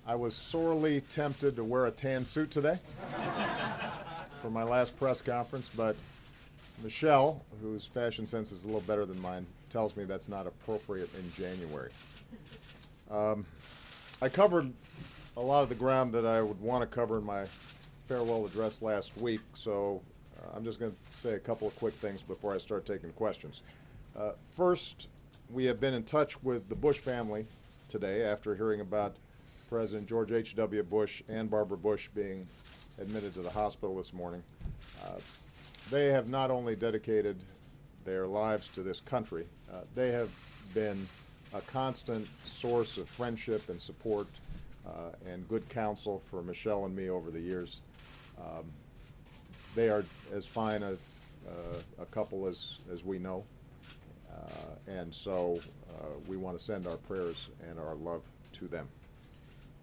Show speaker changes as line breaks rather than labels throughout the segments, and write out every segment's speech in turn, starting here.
I was sorely tempted to wear a tan suit today for my last press conference, but Michelle, whose fashion sense is a little better than mine, tells me that's not appropriate in January. I covered a lot of the ground that I would want to cover in my farewell address last week, so I'm just going to say a couple of quick things before I start taking questions. First, we have been in touch with the Bush family today after hearing about President George H.W. Bush and Barbara Bush being admitted to the hospital this morning. They have not only dedicated their lives to this country, they have been a constant source of friendship and support and good counsel for Michelle and me over the years. They are as fine a couple as we know, and so we want to send our prayers and our love to them.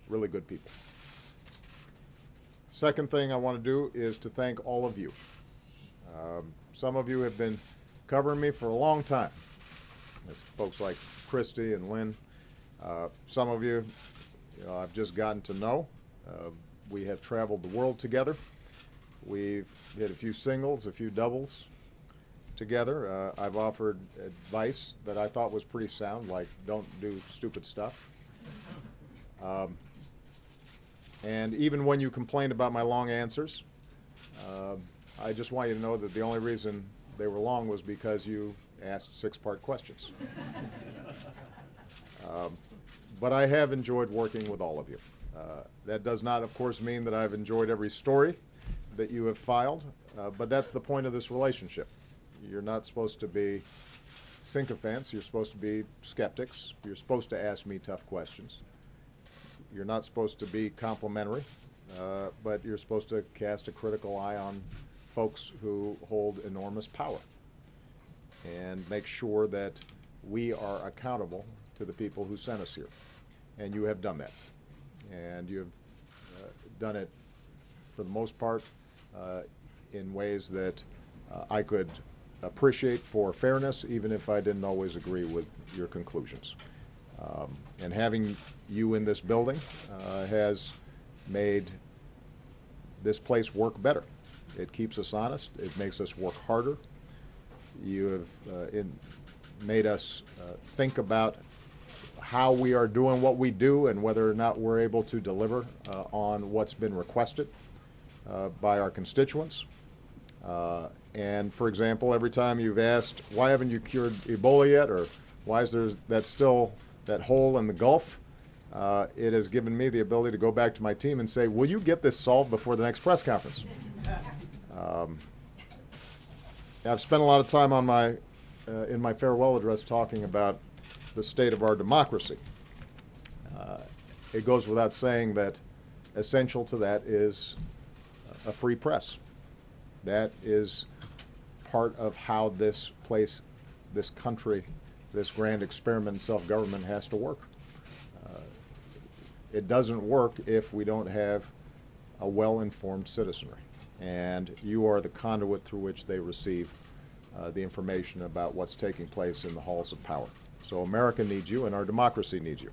Really good people. Second thing I want to do is to thank all of you. Some of you have been covering me for a long time. There's folks like Christy and Lynn. Some of you, I've just gotten to know. We have traveled the world together. We've hit a few singles, a few doubles together. I've offered advice that I thought was pretty sound, like don't do stupid stuff. And even when you complained about my long answers, I just want you to know that the only reason they were long was because you asked six-part questions. But I have enjoyed working with all of you. That does not, of course, mean that I've enjoyed every story that you have filed, but that's the point of this relationship. You're not supposed to be sycophants. You're supposed to be skeptics. You're supposed to ask me tough questions. You're not supposed to be complimentary, but you're supposed to cast a critical eye on folks who hold enormous power and make sure that we are accountable to the people who sent us here. And you have done that. And you have done it, for the most part, in ways that I could appreciate for fairness, even if I didn't always agree with your conclusions. And having you in this building has made this place work better. It keeps us honest. It makes us work harder. You have made us think about how we are doing what we do and whether or not we're able to deliver on what's been requested by our constituents. And for example, every time you've asked, why haven't you cured Ebola yet, or why is there that hole in the Gulf, it has given me the ability to go back to my team and say, will you get this solved before the next press conference? I've spent a lot of time on in my farewell address talking about the state of our democracy. It goes without saying that essential to that is a free press. That is part of how this place, this country, this grand experiment in self-government has to work. It doesn't work if we don't have a well-informed citizenry. And you are the conduit through which they receive the information about what's taking place in the halls of power. So America needs you, and our democracy needs you.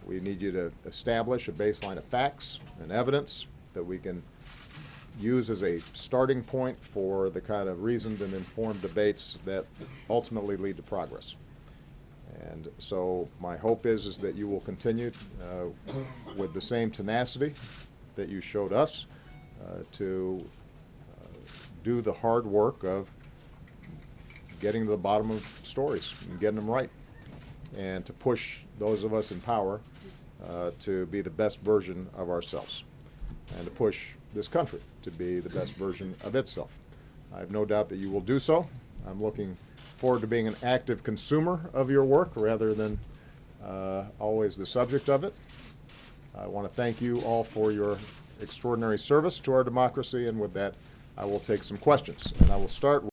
We need you to establish a baseline of facts and evidence that we can use as a starting point for the kind of reasoned and informed debates that ultimately lead to progress. And so my hope is that you will continue with the same tenacity that you showed us to do the hard work of getting to the bottom of stories and getting them right, and to push those of us in power to be the best version of ourselves, and to push this country to be the best version of itself. I have no doubt that you will do so. I'm looking forward to being an active consumer of your work rather than always the subject of it. I want to thank you all for your extraordinary service to our democracy, and with that, I will take some questions. And I will start with